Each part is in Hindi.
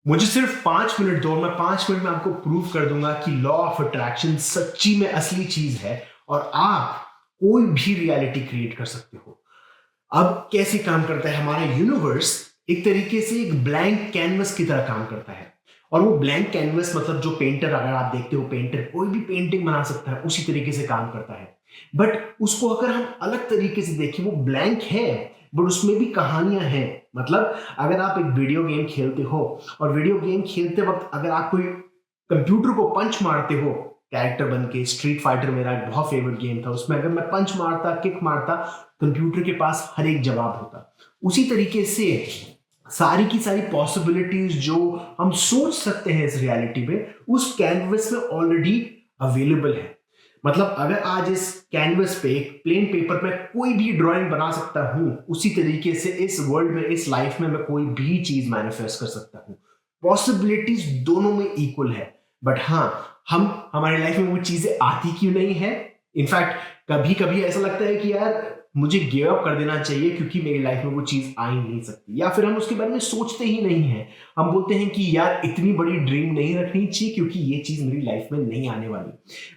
मुझे सिर्फ 5 मिनट दो, मैं 5 मिनट में आपको प्रूव कर दूंगा कि लॉ ऑफ अट्रैक्शन सच्ची में असली चीज है और आप कोई भी रियलिटी क्रिएट कर सकते हो। अब कैसे काम करता है हमारा यूनिवर्स? एक तरीके से एक ब्लैंक कैनवस की तरह काम करता है। और वो ब्लैंक कैनवस मतलब जो पेंटर, अगर आप देखते हो पेंटर कोई भी पेंटिंग बना सकता है, उसी तरीके से काम करता है। बट उसको अगर हम अलग तरीके से देखें, वो ब्लैंक है बट उसमें भी कहानियां हैं। मतलब अगर आप एक वीडियो गेम खेलते हो और वीडियो गेम खेलते वक्त अगर आप कोई कंप्यूटर को पंच मारते हो कैरेक्टर बन के, स्ट्रीट फाइटर मेरा एक बहुत फेवरेट गेम था, उसमें अगर मैं पंच मारता, किक मारता, कंप्यूटर के पास हर एक जवाब होता। उसी तरीके से सारी की सारी पॉसिबिलिटीज जो हम सोच सकते हैं इस रियलिटी में, उस कैनवस में ऑलरेडी अवेलेबल है। मतलब अगर आज इस कैनवस पे एक प्लेन पेपर में कोई भी ड्राइंग बना सकता हूं, उसी तरीके से इस वर्ल्ड में, इस लाइफ में मैं कोई भी चीज मैनिफेस्ट कर सकता हूं। पॉसिबिलिटीज दोनों में इक्वल है। बट हाँ, हम हमारी लाइफ में वो चीजें आती क्यों नहीं है? इनफैक्ट कभी कभी ऐसा लगता है कि यार मुझे गिव अप कर देना चाहिए क्योंकि मेरी लाइफ में वो चीज आ ही नहीं सकती, या फिर हम उसके बारे में सोचते ही नहीं है। हम बोलते हैं कि यार इतनी बड़ी ड्रीम नहीं रखनी चाहिए क्योंकि ये चीज मेरी लाइफ में नहीं आने वाली।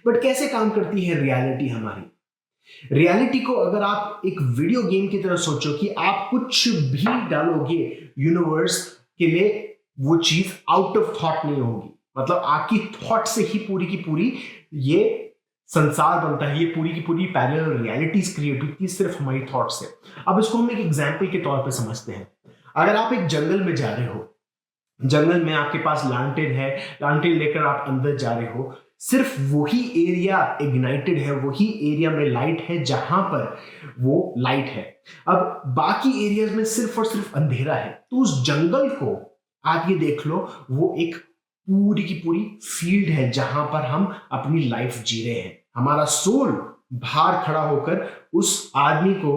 बट कैसे काम करती है रियलिटी हमारी? रियलिटी को अगर आप एक वीडियो गेम की तरह सोचो कि आप कुछ भी डालोगे यूनिवर्स के लिए, वो चीज आउट ऑफ थॉट नहीं होगी। मतलब आपकी थॉट से ही पूरी की पूरी ये संसार बनता है, ये पूरी की पूरी पैरेलल रियलिटीज क्रिएट होती है सिर्फ हमारी थॉट से। अब इसको हम एक एग्जाम्पल के तौर पे समझते हैं। अगर आप एक जंगल में जा रहे हो, जंगल में आपके पास लालटेन है, लालटेन लेकर आप अंदर जा रहे हो, सिर्फ वही एरिया इग्नाइटेड है, वही एरिया में लाइट है जहां पर वो लाइट है। अब बाकी एरियाज में सिर्फ और सिर्फ अंधेरा है। तो उस जंगल को आप ये देख लो, वो एक पूरी की पूरी फील्ड है जहां पर हम अपनी लाइफ जी रहे हैं। हमारा सोल बाहर खड़ा होकर उस आदमी को,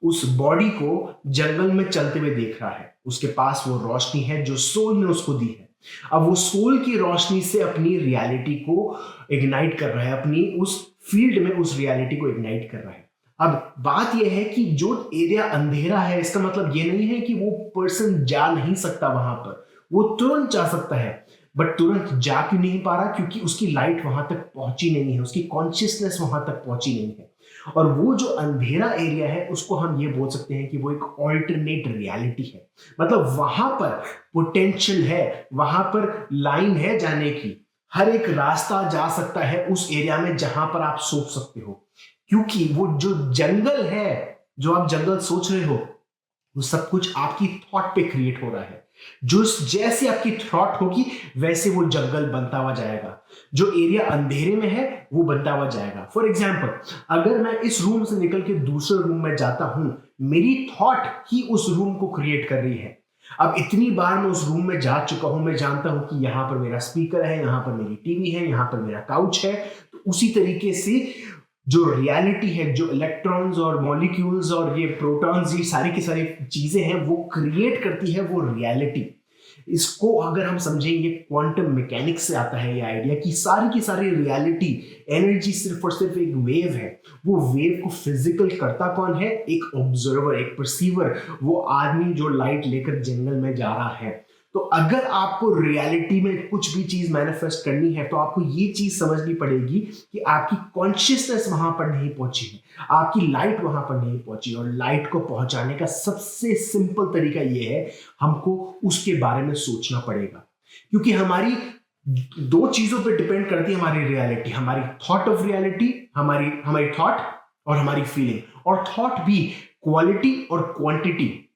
उस बॉडी को जंगल में चलते हुए देख रहा है। उसके पास वो रोशनी है जो सोल ने उसको दी है। अब वो सोल की रोशनी से अपनी रियलिटी को इग्नाइट कर रहा है, अपनी उस फील्ड में उस रियलिटी को इग्नाइट कर रहा है। अब बात यह है कि जो एरिया अंधेरा है, इसका मतलब ये नहीं है कि वो पर्सन जा नहीं सकता वहां पर, वो तुरंत जा सकता है। बट तुरंत जा क्यों नहीं पा रहा? क्योंकि उसकी लाइट वहां तक पहुंची नहीं है, उसकी कॉन्शियसनेस वहां तक पहुंची नहीं है। और वो जो अंधेरा एरिया है, उसको हम ये बोल सकते हैं कि वो एक ऑल्टरनेट रियलिटी है। मतलब वहां पर पोटेंशियल है, वहां पर लाइन है जाने की। हर एक रास्ता जा सकता है उस एरिया में जहां पर आप सोच सकते हो। क्योंकि वो जो जंगल है, जो आप जंगल सोच रहे हो, वो सब कुछ आपकी थॉट पे क्रिएट हो रहा है। जो जैसे आपकी थॉट होगी वैसे वो जंगल बनता हुआ जाएगा। जो एरिया अंधेरे में है वो बनता हुआ जाएगा। फॉर एग्जाम्पल, अगर मैं इस रूम से निकल के दूसरे रूम में जाता हूं, मेरी थॉट ही उस रूम को क्रिएट कर रही है। अब इतनी बार मैं उस रूम में जा चुका हूं, मैं जानता हूं कि यहां पर मेरा स्पीकर है, यहां पर मेरी टीवी है, यहां पर मेरा काउच है। तो उसी तरीके से जो रियलिटी है, जो इलेक्ट्रॉन्स और मॉलिक्यूल्स और ये प्रोटॉन्स, ये सारी की सारी चीजें हैं, वो क्रिएट करती है वो रियलिटी। इसको अगर हम समझेंगे, क्वांटम मैकेनिक्स से आता है ये आइडिया कि सारी की सारी रियलिटी, एनर्जी सिर्फ और सिर्फ एक वेव है। वो वेव को फिजिकल करता कौन है? एक ऑब्जर्वर, एक परसीवर, वो आदमी जो लाइट लेकर जंगल में जा रहा है। तो अगर आपको रियलिटी में कुछ भी चीज मैनिफेस्ट करनी है, तो आपको ये चीज समझनी पड़ेगी कि आपकी कॉन्शियसनेस वहां पर नहीं पहुंची है, आपकी लाइट वहां पर नहीं पहुंची। और लाइट को पहुंचाने का सबसे सिंपल तरीका ये है, हमको उसके बारे में सोचना पड़ेगा। क्योंकि हमारी दो चीजों पे डिपेंड करती है हमारी रियलिटी, हमारी थॉट ऑफ रियलिटी, हमारी हमारी थॉट और हमारी फीलिंग। और थॉट भी क्वालिटी और क्वांटिटी।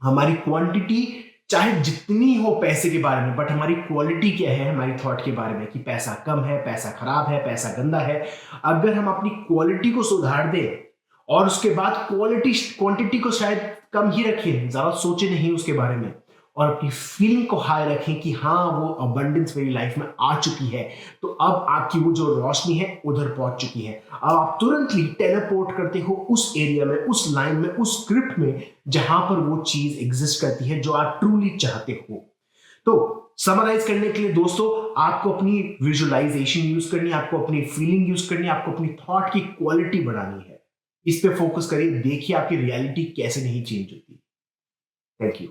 हमारी क्वांटिटी चाहे जितनी हो पैसे के बारे में, बट हमारी क्वालिटी क्या है हमारी थॉट के बारे में, कि पैसा कम है, पैसा खराब है, पैसा गंदा है। अगर हम अपनी क्वालिटी को सुधार दें और उसके बाद क्वालिटी क्वांटिटी को शायद कम ही रखें, ज्यादा सोचे नहीं उसके बारे में, और अपनी फीलिंग को हाई रखें कि हाँ वो अबंडेंस मेरी लाइफ में आ चुकी है, तो अब आपकी वो जो रोशनी है उधर पहुंच चुकी है। अब आप तुरंतली टेलीपोर्ट करते हो उस एरिया में, उस लाइन में, उस स्क्रिप्ट में जहां पर वो चीज एग्जिस्ट करती है जो आप ट्रूली चाहते हो। तो समराइज करने के लिए दोस्तों, आपको अपनी विजुअलाइजेशन यूज करनी है, आपको अपनी फीलिंग यूज करनी है, आपको अपनी थॉट की क्वालिटी बढ़ानी है। इस पे फोकस करिए, देखिए आपकी रियलिटी कैसे नहीं चेंज होती। Thank you.